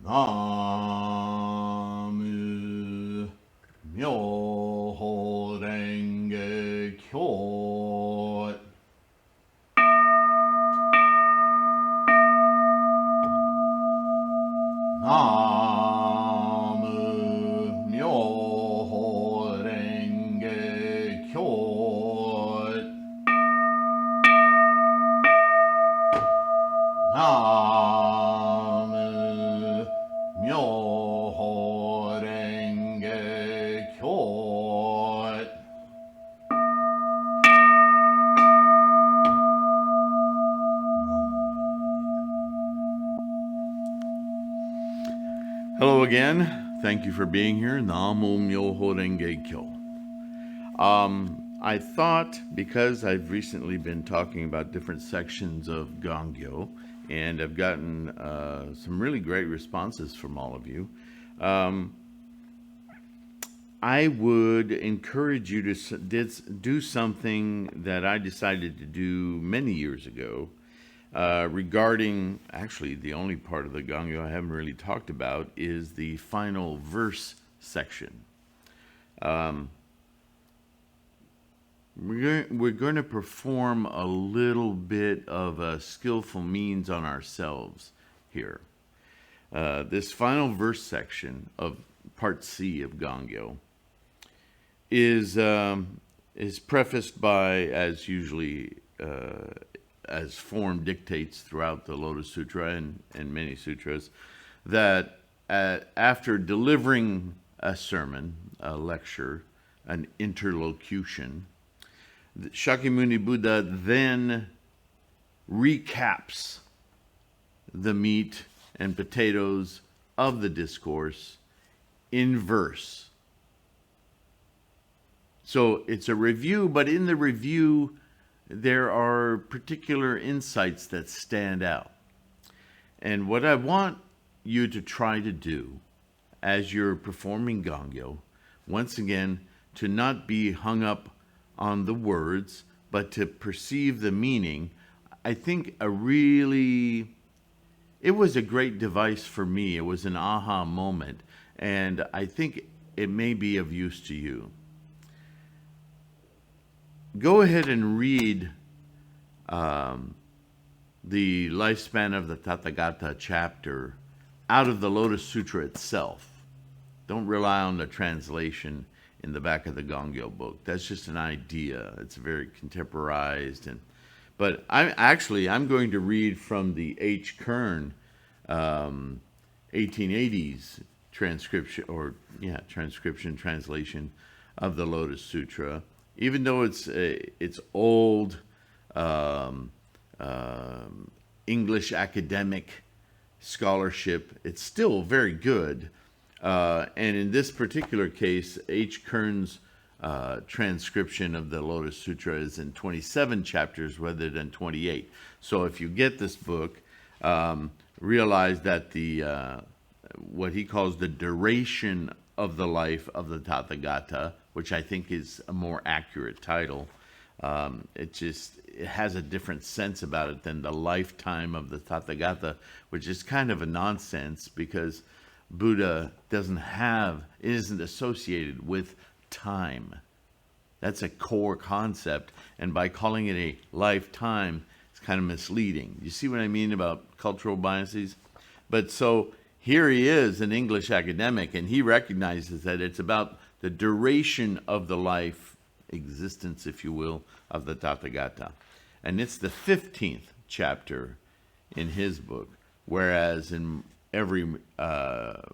Namu Myoho Renge Kyo. Namu Myoho Renge Kyo. Namu Myoho Renge Kyo. Hello again. Thank you for being here. Namu Myoho Renge Kyo. I thought, because I've recently been talking about different sections of Gongyo, and I've gotten some really great responses from all of you, I would encourage you to do something that I decided to do many years ago regarding, actually, the only part of the Gongyo I haven't really talked about is the final verse section. We're going to perform a little bit of a skillful means on ourselves here. This final verse section of Part C of Gongyo is prefaced by, as usually as form dictates throughout the Lotus Sutra and many sutras, that after delivering a sermon, a lecture, an interlocution, Shakyamuni Buddha then recaps the meat and potatoes of the discourse in verse. So it's a review, but in the review, there are particular insights that stand out. And what I want you to try to do as you're performing Gongyo, once again, to not be hung up on the words, but to perceive the meaning. I think it was a great device for me. It was an aha moment, and I think it may be of use to you. Go ahead and read the lifespan of the Tathagata chapter out of the Lotus Sutra itself. Don't rely on the translation in the back of the Gongyo book. That's just an idea. It's very contemporized, but I'm going to read from the H. Kern 1880s translation of the Lotus Sutra. Even though it's old English academic scholarship, it's still very good. And in this particular case, H. Kern's transcription of the Lotus Sutra is in 27 chapters rather than 28. So if you get this book, realize that what he calls the duration of the life of the Tathagata, which I think is a more accurate title, it has a different sense about it than the lifetime of the Tathagata, which is kind of a nonsense because Buddha isn't associated with time. That's a core concept, and by calling it a lifetime, it's kind of misleading. You see what I mean about cultural biases? But so here he is, an English academic, and he recognizes that it's about the duration of the life, existence, if you will, of the Tathagata. And it's the 15th chapter in his book, whereas in every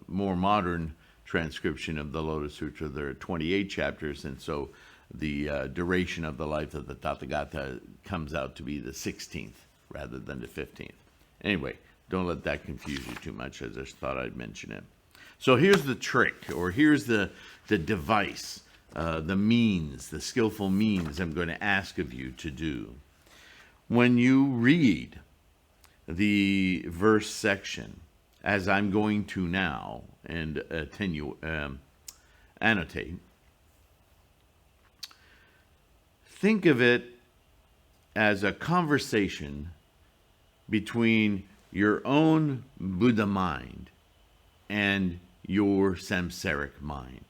more modern transcription of the Lotus Sutra, there are 28 chapters, and so the duration of the life of the Tathagata comes out to be the 16th rather than the 15th. Anyway, don't let that confuse you too much. I just thought I'd mention it. So here's the trick, or here's the device, the means, the skillful means I'm going to ask of you to do. When you read the verse section, as I'm going to now, and annotate, think of it as a conversation between your own Buddha mind and your samsaric mind.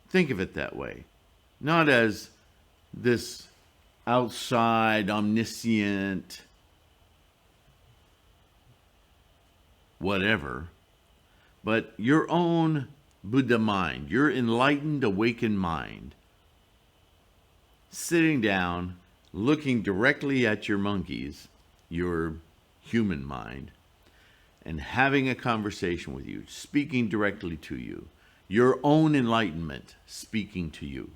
Think of it that way. Not as this outside, omniscient, whatever, but your own Buddha mind, your enlightened, awakened mind, sitting down, looking directly at your monkeys, your human mind, and having a conversation with you, speaking directly to you, your own enlightenment speaking to you.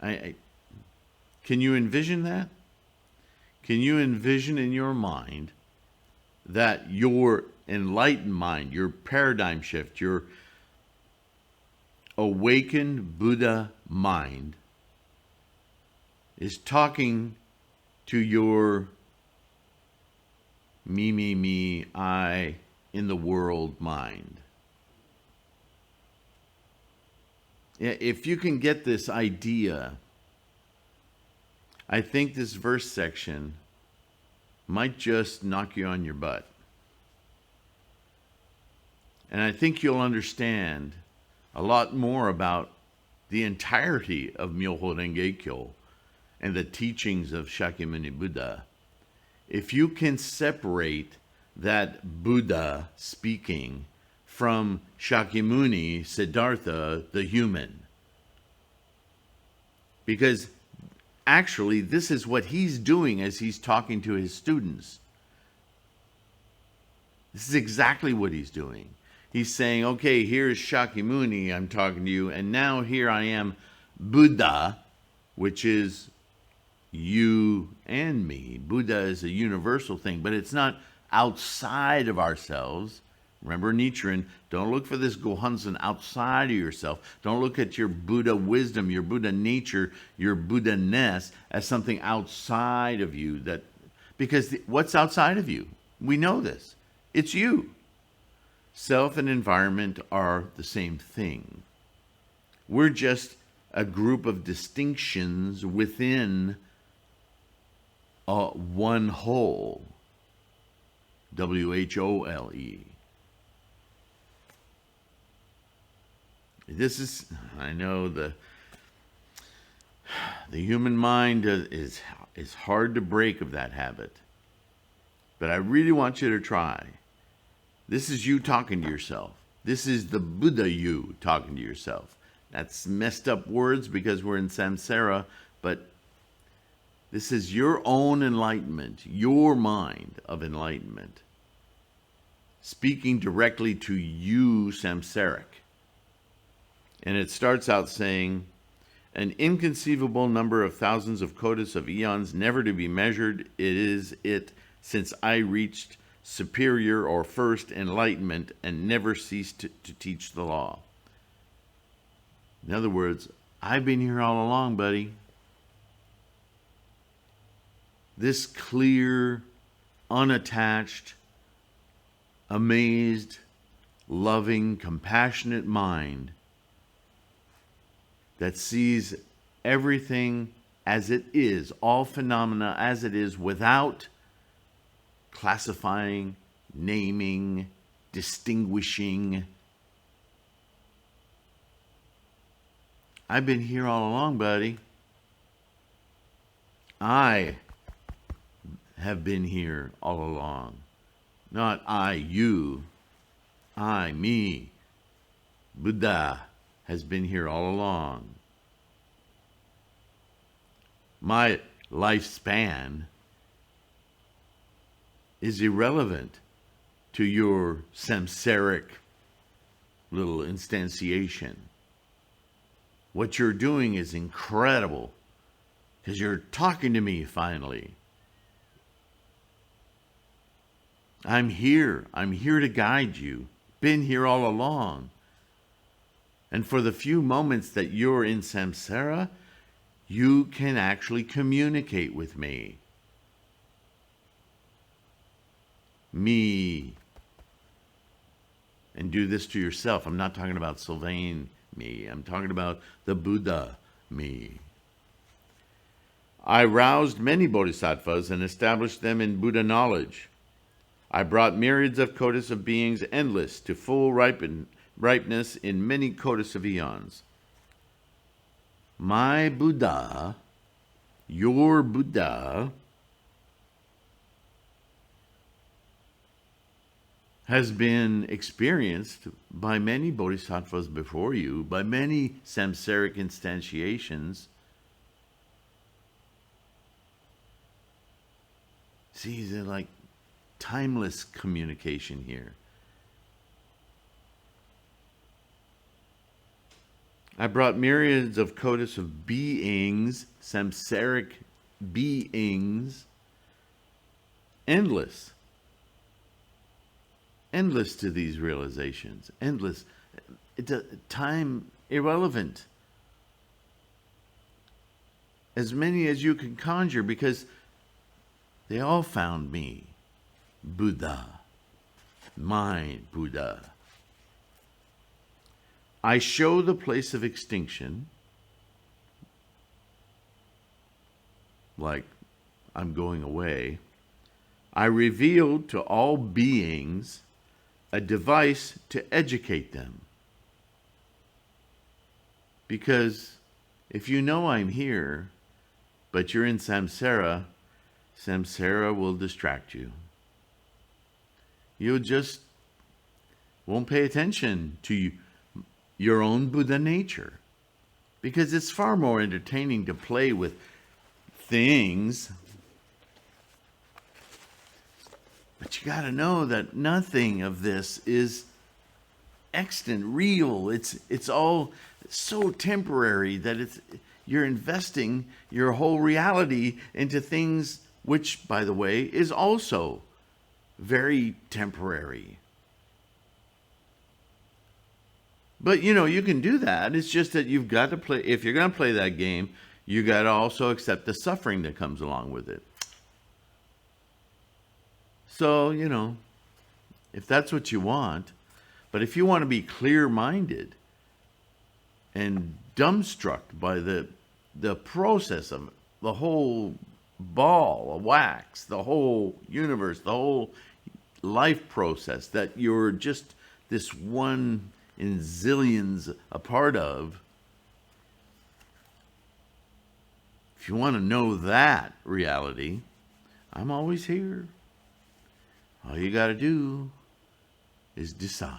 Can you envision that? Can you envision in your mind that your enlightened mind, your paradigm shift, your awakened Buddha mind is talking to your me, I in the world mind? If you can get this idea, I think this verse section might just knock you on your butt. And I think you'll understand a lot more about the entirety of Myoho Renge Kyo and the teachings of Shakyamuni Buddha if you can separate that Buddha speaking from Shakyamuni Siddhartha, the human. Because actually, this is what he's doing as he's talking to his students. This is exactly what he's doing. He's saying, okay, here's Shakyamuni, I'm talking to you, and now here I am, Buddha, which is you and me. Buddha is a universal thing, but it's not outside of ourselves. Remember Nichiren, don't look for this Gohanzen outside of yourself. Don't look at your Buddha wisdom, your Buddha nature, your Buddha-ness as something outside of you. Because what's outside of you? We know this. It's you. Self and environment are the same thing. We're just a group of distinctions within one whole. WHOLE. This is, I know the human mind is hard to break of that habit. But I really want you to try. This is you talking to yourself. This is the Buddha you talking to yourself. That's messed up words because we're in samsara, but this is your own enlightenment, your mind of enlightenment, speaking directly to you, samsaric. And it starts out saying, an inconceivable number of thousands of kodas of eons, never to be measured, since I reached superior or first enlightenment and never ceased to teach the law. In other words, I've been here all along, buddy. This clear, unattached, amazed, loving, compassionate mind that sees everything as it is, all phenomena as it is, without classifying, naming, distinguishing. I've been here all along, buddy. I have been here all along. Not I, you. I, me. Buddha has been here all along. My lifespan is irrelevant to your samsaric little instantiation. What you're doing is incredible because you're talking to me finally. I'm here. I'm here to guide you. Been here all along. And for the few moments that you're in samsara, you can actually communicate with me. Me. And do this to yourself. I'm not talking about Sylvain me. I'm talking about the Buddha me. I roused many bodhisattvas and established them in Buddha knowledge. I brought myriads of kotas of beings, endless to full ripeness in many kotas of eons. My Buddha, your Buddha, has been experienced by many bodhisattvas before you, by many samsaric instantiations. See, they're like timeless communication here. I brought myriads of kotas of beings, samsaric beings, endless to these realizations, endless, time irrelevant. As many as you can conjure, because they all found me, Buddha, my Buddha. I show the place of extinction, like I'm going away. I revealed to all beings a device to educate them. Because if you know I'm here, but you're in samsara, samsara will distract you. You just won't pay attention to your own Buddha nature. Because it's far more entertaining to play with things. But you got to know that nothing of this is extant, real. It's all so temporary that you're investing your whole reality into things which, by the way, is also very temporary. But, you can do that. It's just that you've got to play. If you're going to play that game, you got to also accept the suffering that comes along with it. So, if that's what you want, but if you want to be clear-minded and dumbstruck by the process of the whole ball of wax, the whole universe, the whole life process that you're just this one in zillions a part of, if you want to know that reality, I'm always here. All you got to do is decide.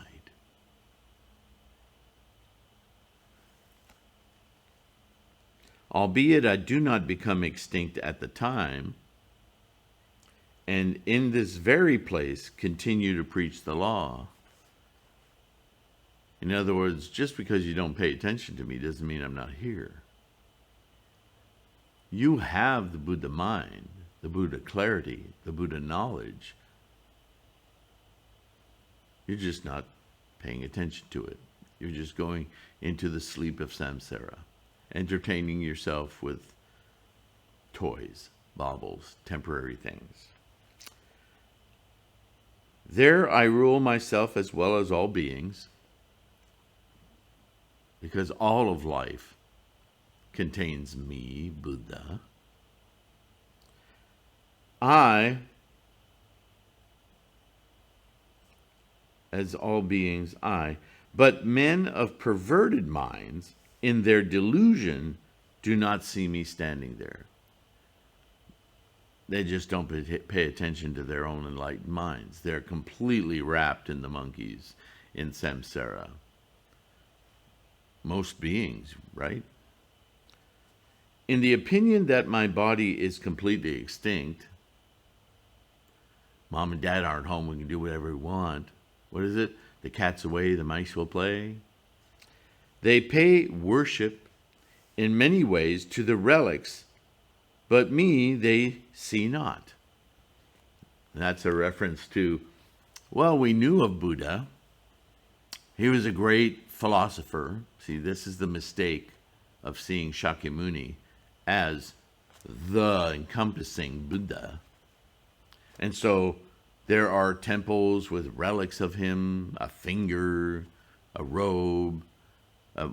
Albeit I do not become extinct at the time, and in this very place continue to preach the law. In other words, just because you don't pay attention to me doesn't mean I'm not here. You have the Buddha mind, the Buddha clarity, the Buddha knowledge. You're just not paying attention to it. You're just going into the sleep of samsara, entertaining yourself with toys, baubles, temporary things. There I rule myself as well as all beings, because all of life contains me, Buddha. I, as all beings, but men of perverted minds, in their delusion, do not see me standing there. They just don't pay attention to their own enlightened minds. They're completely wrapped in the monkeys, in samsara. Most beings, right? In the opinion that my body is completely extinct, mom and dad aren't home, we can do whatever we want. What is it? The cat's away, the mice will play. They pay worship in many ways to the relics, but me they see not. And that's a reference to, well, we knew of Buddha. He was a great philosopher. See, this is the mistake of seeing Shakyamuni as the encompassing Buddha. And so there are temples with relics of him, a finger, a robe,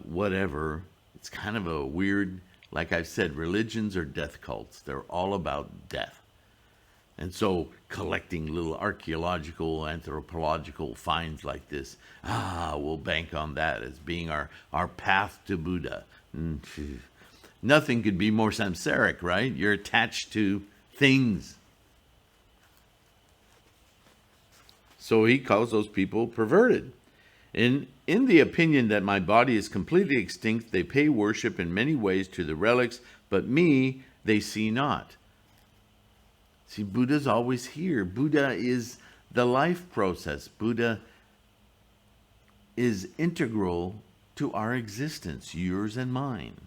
whatever. It's kind of a weird, like I've said, religions are death cults. They're all about death. And so collecting little archaeological, anthropological finds like this, we'll bank on that as being our path to Buddha. Nothing could be more samsaric, right? You're attached to things. So he calls those people perverted. In the opinion that my body is completely extinct, they pay worship in many ways to the relics, but me they see not. See, Buddha's always here. Buddha is the life process. Buddha is integral to our existence, yours and mine.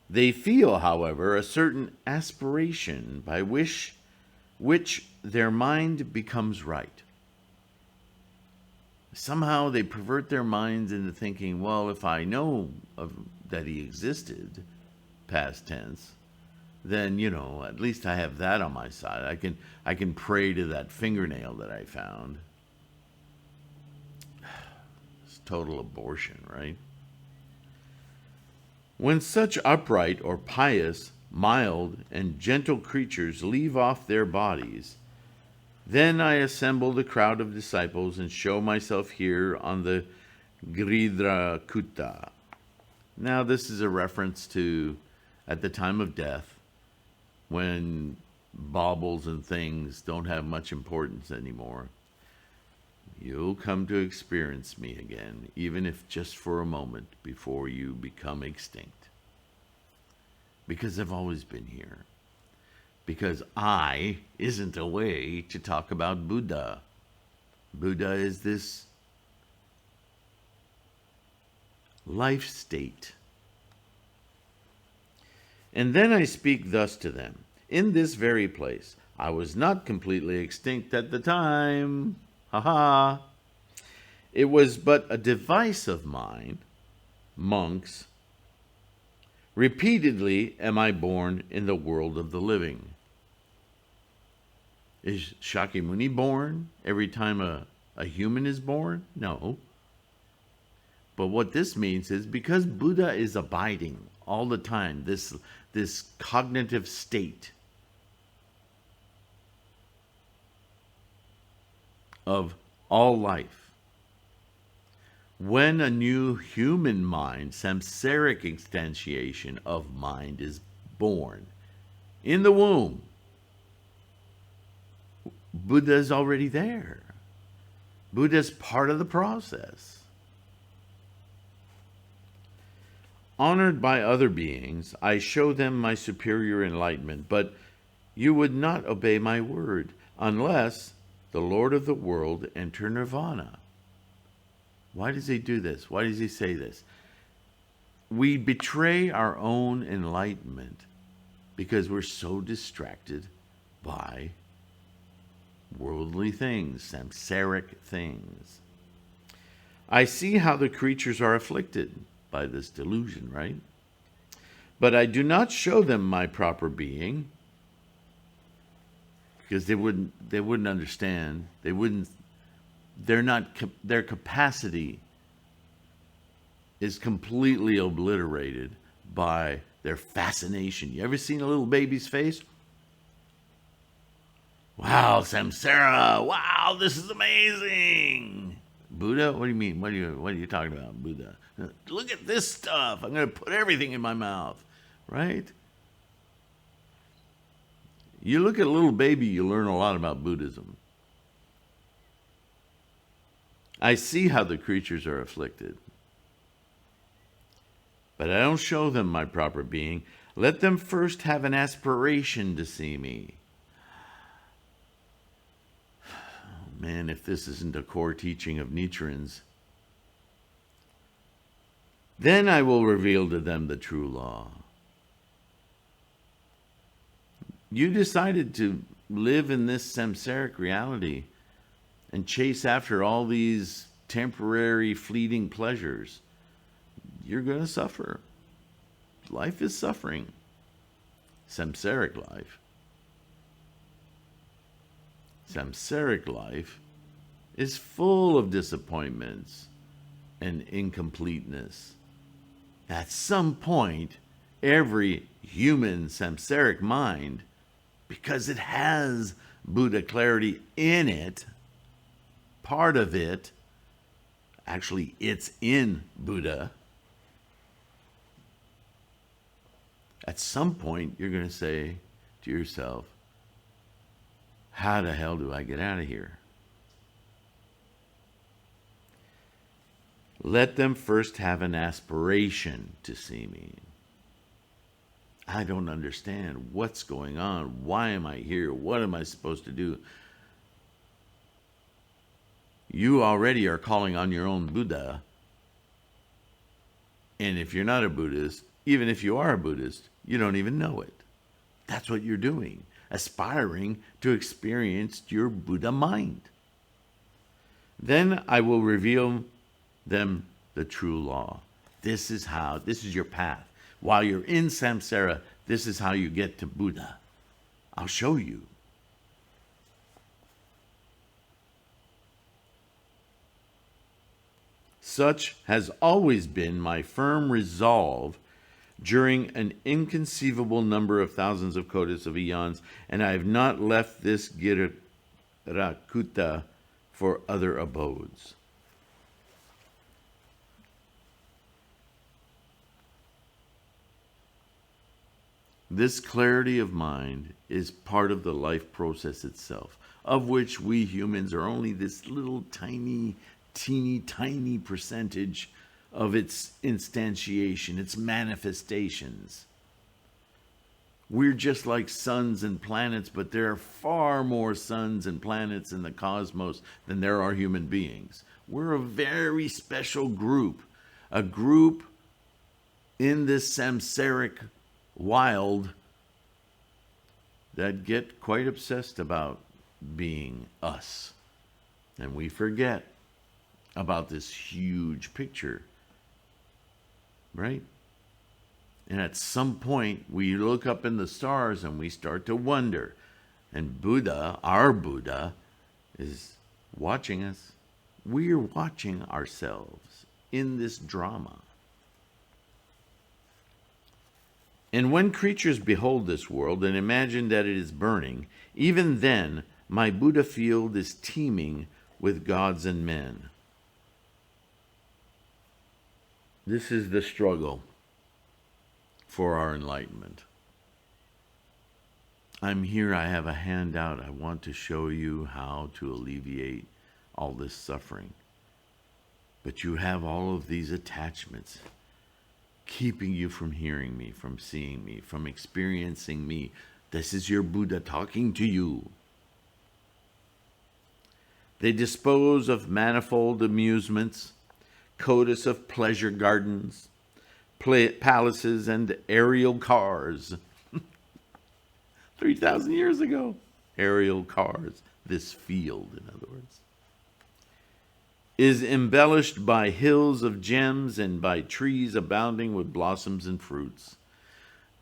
They feel, however, a certain aspiration by which their mind becomes right. Somehow they pervert their minds into thinking, well, if I know that he existed, past tense, then, at least I have that on my side. I can pray to that fingernail that I found. It's total abortion, right? When such upright or pious, mild, and gentle creatures leave off their bodies, then I assemble the crowd of disciples and show myself here on the Giridra Kutta. Now, this is a reference to at the time of death, when baubles and things don't have much importance anymore. You'll come to experience me again, even if just for a moment, before you become extinct. Because I've always been here. Because I isn't a way to talk about Buddha. Buddha is this life state. And then I speak thus to them, in this very place. I was not completely extinct at the time. Ha. It was but a device of mine, monks. Repeatedly am I born in the world of the living. Is Shakyamuni born every time a human is born? No. But what this means is because Buddha is abiding all the time, this cognitive state of all life. When a new human mind, samsaric instantiation of mind, is born in the womb, Buddha is already there. Buddha is part of the process. Honored by other beings, I show them my superior enlightenment, but you would not obey my word unless the Lord of the world enter nirvana. Why does he do this? Why does he say this? We betray our own enlightenment because we're so distracted by worldly things, samsaric things. I see how the creatures are afflicted by this delusion, right? But I do not show them my proper being because they wouldn't understand. Their capacity is completely obliterated by their fascination. You ever seen a little baby's face? Wow, samsara! Wow, this is amazing! Buddha? What do you mean? What are you talking about, Buddha? Look at this stuff. I'm going to put everything in my mouth, right? You look at a little baby, you learn a lot about Buddhism. I see how the creatures are afflicted, but I don't show them my proper being. Let them first have an aspiration to see me. Man, if this isn't a core teaching of Nichiren's, then I will reveal to them the true law. You decided to live in this samsaric reality and chase after all these temporary, fleeting pleasures. You're going to suffer. Life is suffering. Samsaric life. Samsaric life is full of disappointments and incompleteness. At some point, every human samsaric mind, because it has Buddha clarity in it, part of it, actually it's in Buddha, at some point you're going to say to yourself, how the hell do I get out of here? Let them first have an aspiration to see me. I don't understand what's going on. Why am I here? What am I supposed to do? You already are calling on your own Buddha. And if you're not a Buddhist, even if you are a Buddhist, you don't even know it. That's what you're doing, aspiring to experience your Buddha mind. Then I will reveal them the true law. This is your path. While you're in samsara, this is how you get to Buddha. I'll show you. Such has always been my firm resolve during an inconceivable number of thousands of kotis of eons, and I have not left this Girakuta for other abodes. This clarity of mind is part of the life process itself, of which we humans are only this little tiny, teeny tiny percentage of its instantiation, its manifestations. We're just like suns and planets, but there are far more suns and planets in the cosmos than there are human beings. We're a very special group, a group in this samsaric wild that get quite obsessed about being us. And we forget about this huge picture, right? And at some point, we look up in the stars and we start to wonder. And Buddha, our Buddha, is watching us. We're watching ourselves in this drama. And when creatures behold this world and imagine that it is burning, even then my Buddha field is teeming with gods and men. This is the struggle for our enlightenment. I'm here, I have a handout. I want to show you how to alleviate all this suffering. But you have all of these attachments keeping you from hearing me, from seeing me, from experiencing me. This is your Buddha talking to you. They dispose of manifold amusements, cotus of pleasure gardens, palaces, and aerial cars. 3,000 years ago, aerial cars, this field, in other words, is embellished by hills of gems and by trees abounding with blossoms and fruits.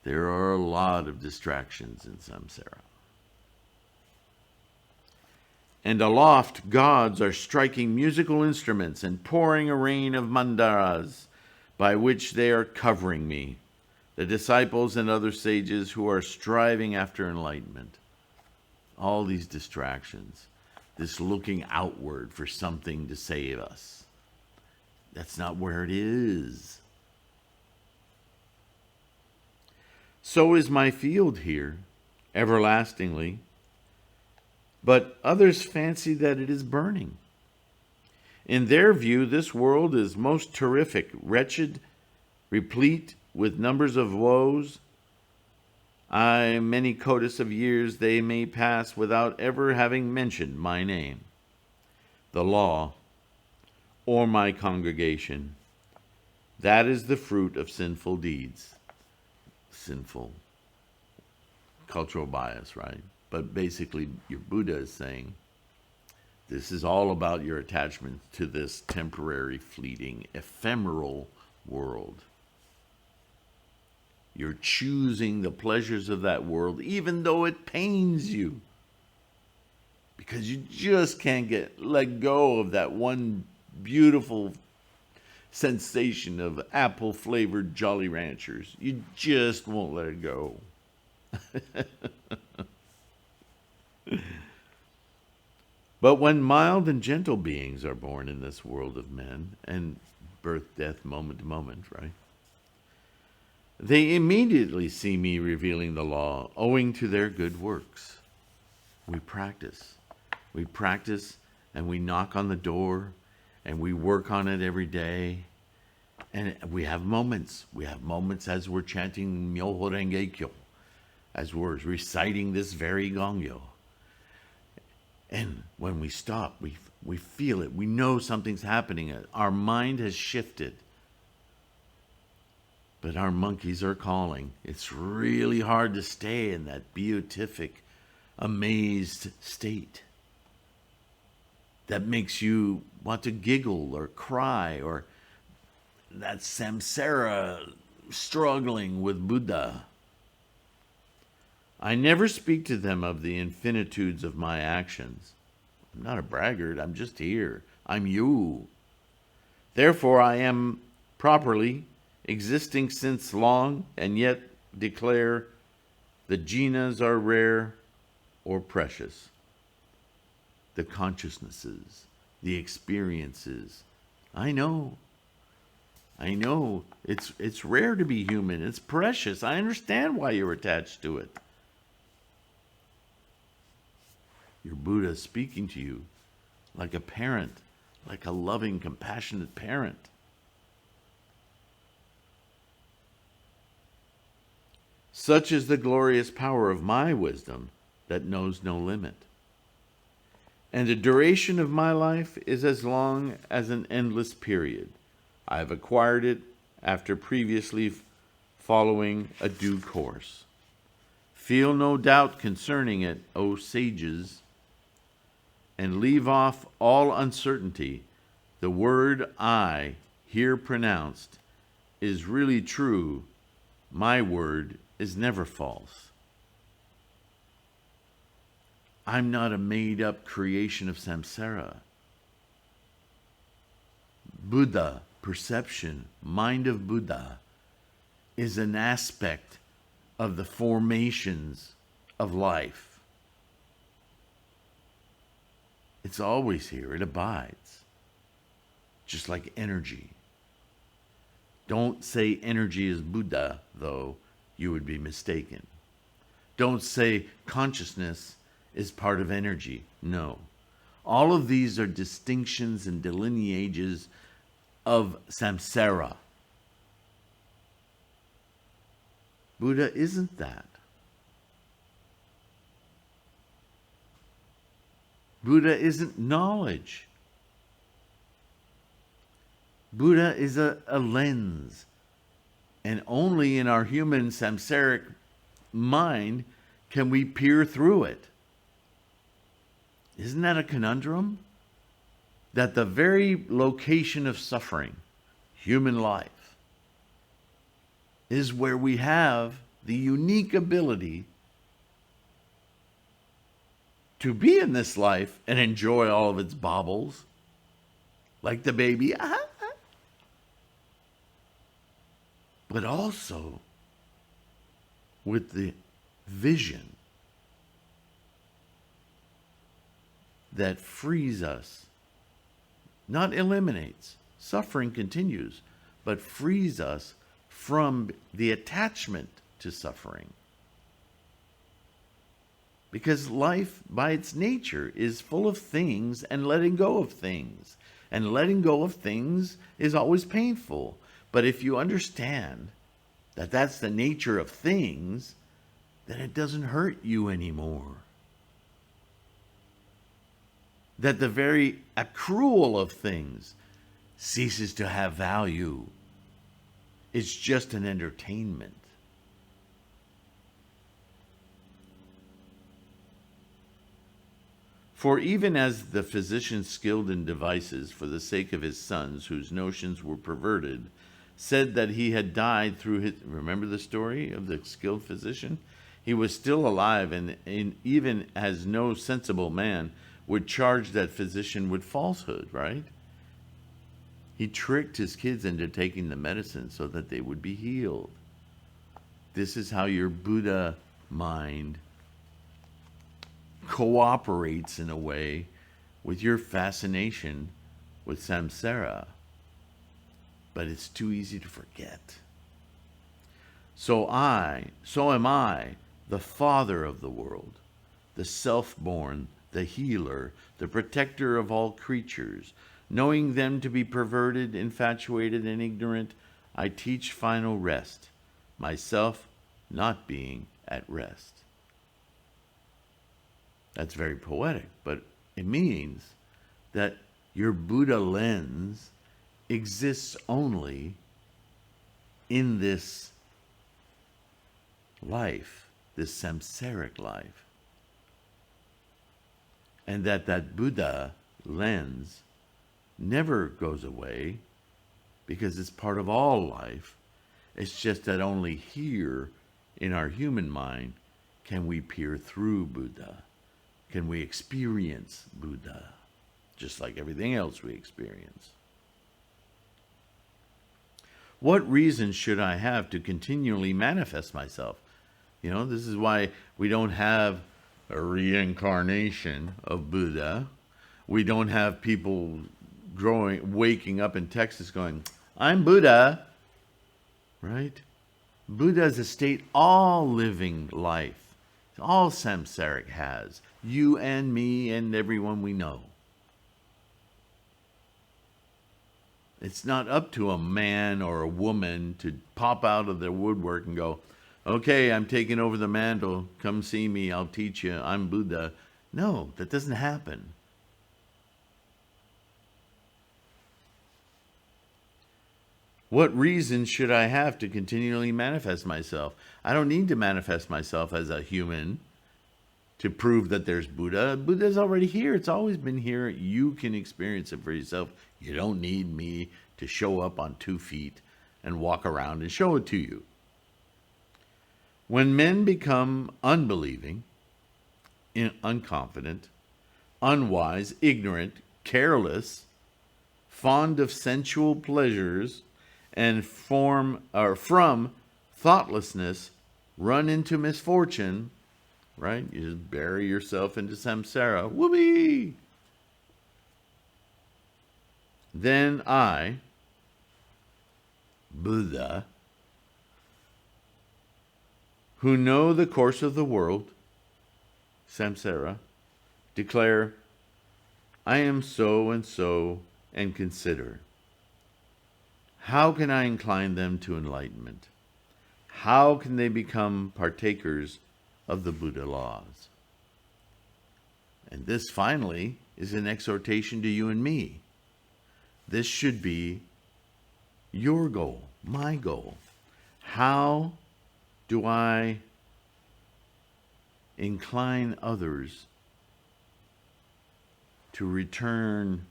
There are a lot of distractions in samsara. And aloft, gods are striking musical instruments and pouring a rain of mandaras, by which they are covering me, the disciples and other sages who are striving after enlightenment. All these distractions, this looking outward for something to save us. That's not where it is. So is my field here, everlastingly, but others fancy that it is burning. In their view, this world is most terrific, wretched, replete with numbers of woes. Many kotis of years they may pass without ever having mentioned my name, the law, or my congregation. That is the fruit of sinful deeds. Sinful cultural bias, right? But basically, your Buddha is saying, this is all about your attachment to this temporary, fleeting, ephemeral world. You're choosing the pleasures of that world, even though it pains you. Because you just can't let go of that one beautiful sensation of apple-flavored Jolly Ranchers. You just won't let it go. But when mild and gentle beings are born in this world of men, and birth, death, moment to moment, right? They immediately see me revealing the law owing to their good works. We practice. We practice and we knock on the door and we work on it every day. And we have moments. We have moments as we're chanting Myoho Renge Kyo, as we're reciting this very Gongyo. And when we stop, we feel it. We know something's happening. Our mind has shifted. But our monkeys are calling. It's really hard to stay in that beatific, amazed state that makes you want to giggle or cry, or that samsara struggling with Buddha. I never speak to them of the infinitudes of my actions. I'm not a braggart. I'm just here. I'm you. Therefore, I am properly existing since long, and yet declare the jinas are rare or precious. The consciousnesses, the experiences. I know. It's rare to be human. It's precious. I understand why you're attached to it. Your Buddha is speaking to you like a parent, like a loving, compassionate parent. Such is the glorious power of my wisdom that knows no limit. And the duration of my life is as long as an endless period. I have acquired it after previously following a due course. Feel no doubt concerning it, O sages, and leave off all uncertainty. The word I, here pronounced, is really true. My word is never false. I'm not a made-up creation of samsara. Buddha, perception, mind of Buddha, is an aspect of the formations of life. It's always here. It abides. Just like energy. Don't say energy is Buddha, though. You would be mistaken. Don't say consciousness is part of energy. No. All of these are distinctions and delineages of samsara. Buddha isn't that. Buddha isn't knowledge. Buddha is a lens. And only in our human samsaric mind can we peer through it. Isn't that a conundrum? That the very location of suffering, human life, is where we have the unique ability to be in this life and enjoy all of its baubles, like the baby, but also with the vision that frees us, not eliminates. Suffering continues, but frees us from the attachment to suffering. Because life, by its nature, is full of things and letting go of things. And letting go of things is always painful. But if you understand that that's the nature of things, then it doesn't hurt you anymore. That the very accrual of things ceases to have value. It's just an entertainment. For even as the physician skilled in devices for the sake of his sons, whose notions were perverted, said that he had died through his... Remember the story of the skilled physician? He was still alive, and even as no sensible man would charge that physician with falsehood, right? He tricked his kids into taking the medicine so that they would be healed. This is how your Buddha mind cooperates in a way with your fascination with samsara. But it's too easy to forget. So am I, the father of the world, the self-born, the healer, the protector of all creatures. Knowing them to be perverted, infatuated, and ignorant, I teach final rest, myself not being at rest. That's very poetic, but it means that your Buddha lens exists only in this life, this samsaric life. And that Buddha lens never goes away because it's part of all life. It's just that only here in our human mind can we peer through Buddha. Can we experience Buddha, just like everything else we experience. What reason should I have to continually manifest myself? This is why we don't have a reincarnation of Buddha. We don't have people waking up in Texas going, I'm Buddha, right? Buddha is a state all living life, all samsaric has, you and me and everyone we know. It's not up to a man or a woman to pop out of their woodwork and go, okay, I'm taking over the mantle. Come see me. I'll teach you. I'm Buddha. No, that doesn't happen. What reason should I have to continually manifest myself? I don't need to manifest myself as a human to prove that there's Buddha. Buddha's already here. It's always been here. You can experience it for yourself. You don't need me to show up on 2 feet and walk around and show it to you. When men become unbelieving, unconfident, unwise, ignorant, careless, fond of sensual pleasures, and from thoughtlessness run into misfortune, right? You just bury yourself into samsara. Whoopee! Then I, Buddha, who know the course of the world, samsara, declare, I am so and so, and consider, how can I incline them to enlightenment? How can they become partakers of the Buddha laws? And this finally is an exhortation to you and me. This should be your goal, my goal. How do I incline others to return,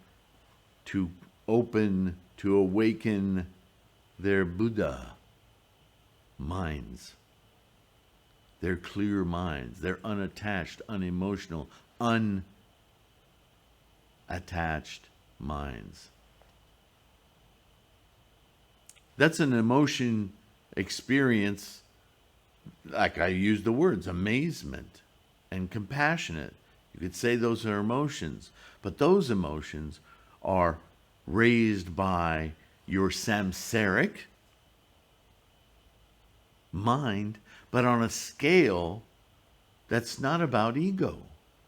to open, to awaken their Buddha minds, their clear minds, their unattached, unemotional, unattached minds? That's an emotion experience, like I use the words amazement and compassionate. You could say those are emotions, but those emotions are raised by your samsaric mind, but on a scale that's not about ego.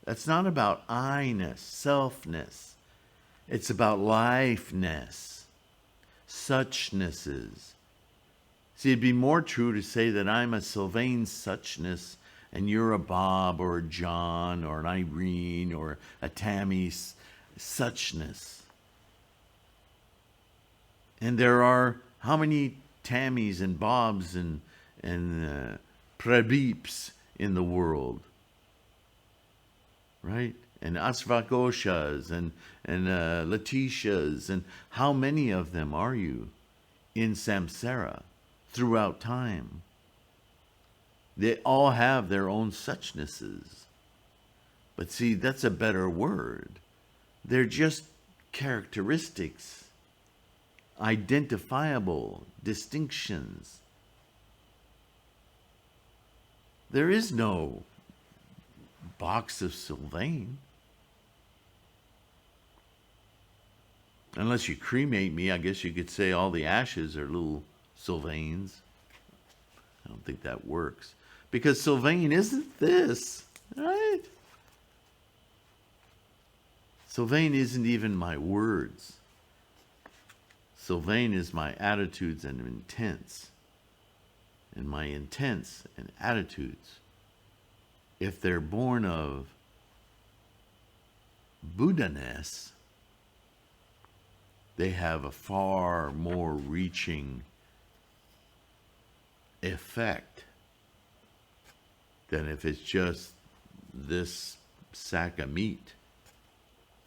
That's not about I-ness, selfness. It's about lifeness, suchnesses. See, it'd be more true to say that I'm a Sylvain suchness and you're a Bob or a John or an Irene or a Tammy suchness. And there are how many Tammys and Bobs and Pradeeps in the world, right? And Asvagoshas and Letitias, and how many of them are you in samsara throughout time? They all have their own suchnesses. But see, that's a better word. They're just characteristics. identifiable distinctions. There is no box of Sylvain. Unless you cremate me, I guess you could say all the ashes are little Sylvains. I don't think that works. Because Sylvain isn't this, right? Sylvain isn't even my words. Sylvain is my attitudes and intents. And my intents and attitudes, if they're born of Buddha-ness, they have a far more reaching effect than if it's just this sack of meat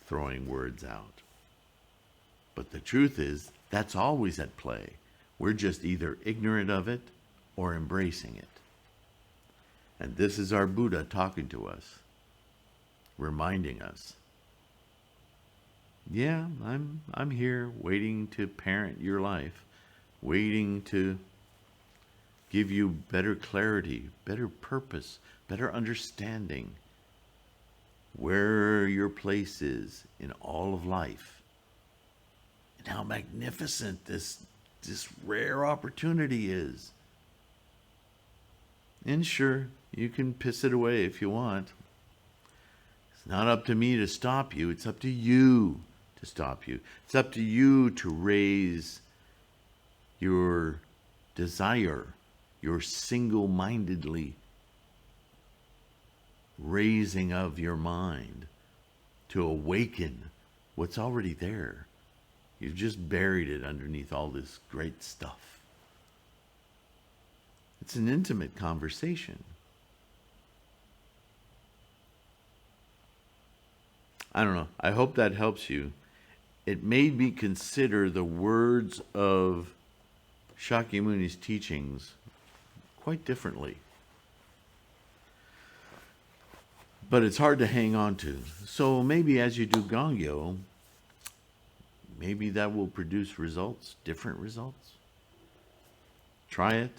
throwing words out. But the truth is, that's always at play. We're just either ignorant of it or embracing it. And this is our Buddha talking to us, reminding us, yeah, I'm here waiting to parent your life, waiting to give you better clarity, better purpose, better understanding where your place is in all of life and how magnificent this rare opportunity is. And sure, you can piss it away if you want. It's not up to me to stop you. It's up to you to stop you. It's up to you to raise your desire, your single-mindedly raising of your mind to awaken what's already there. You've just buried it underneath all this great stuff. It's an intimate conversation. I don't know. I hope that helps you. It made me consider the words of Shakyamuni's teachings quite differently. But it's hard to hang on to. So maybe as you do Gongyo, maybe that will produce results, different results. Try it.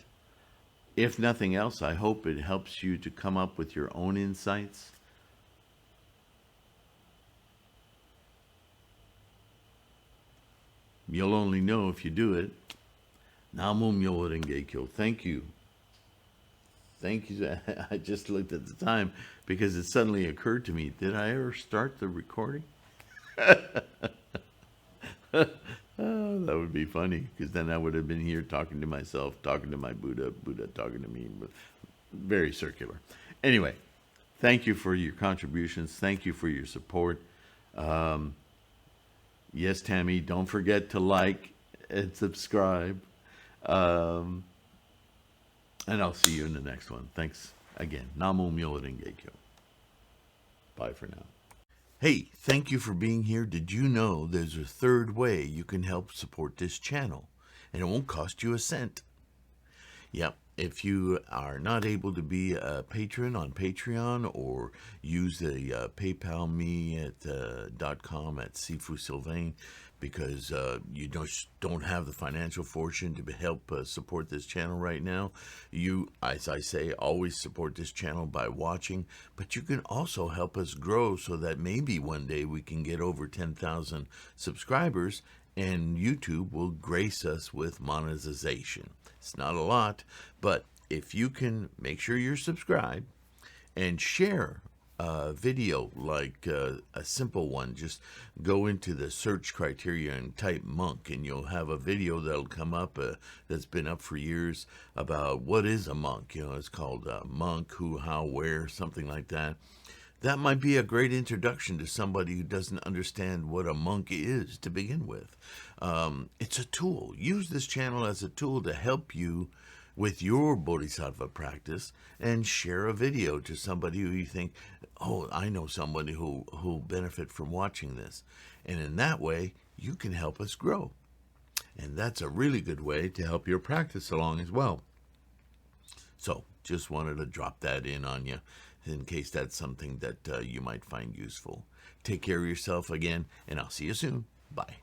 If nothing else, I hope it helps you to come up with your own insights. You'll only know if you do it. Namo Myoho Renge Kyo. Thank you. Thank you. I just looked at the time because it suddenly occurred to me, did I ever start the recording? Oh, that would be funny, because then I would have been here talking to myself, talking to my Buddha, Buddha talking to me. Very circular. Anyway, thank you for your contributions. Thank you for your support. Yes, Tammy, don't forget to like and subscribe. And I'll see you in the next one. Thanks again. Namo Myoho Renge Kyo. Bye for now. Hey, thank you for being here. Did you know there's a third way you can help support this channel, and it won't cost you a cent? Yep, if you are not able to be a patron on Patreon or use the PayPal me at .com at Sifu Sylvain, because you don't have the financial fortune to help support this channel right now. You, as I say, always support this channel by watching, but you can also help us grow so that maybe one day we can get over 10,000 subscribers and YouTube will grace us with monetization. It's not a lot, but if you can make sure you're subscribed and share a video, like a simple one, just go into the search criteria and type monk, and you'll have a video that'll come up that's been up for years about what is a monk. You know, it's called monk, who, how, where, something like that. That might be a great introduction to somebody who doesn't understand what a monk is to begin with. It's a tool. Use this channel as a tool to help you with your bodhisattva practice, and share a video to somebody who you think, oh, I know somebody who'll benefit from watching this. And in that way, you can help us grow. And that's a really good way to help your practice along as well. So just wanted to drop that in on you in case that's something that you might find useful. Take care of yourself again, and I'll see you soon. Bye.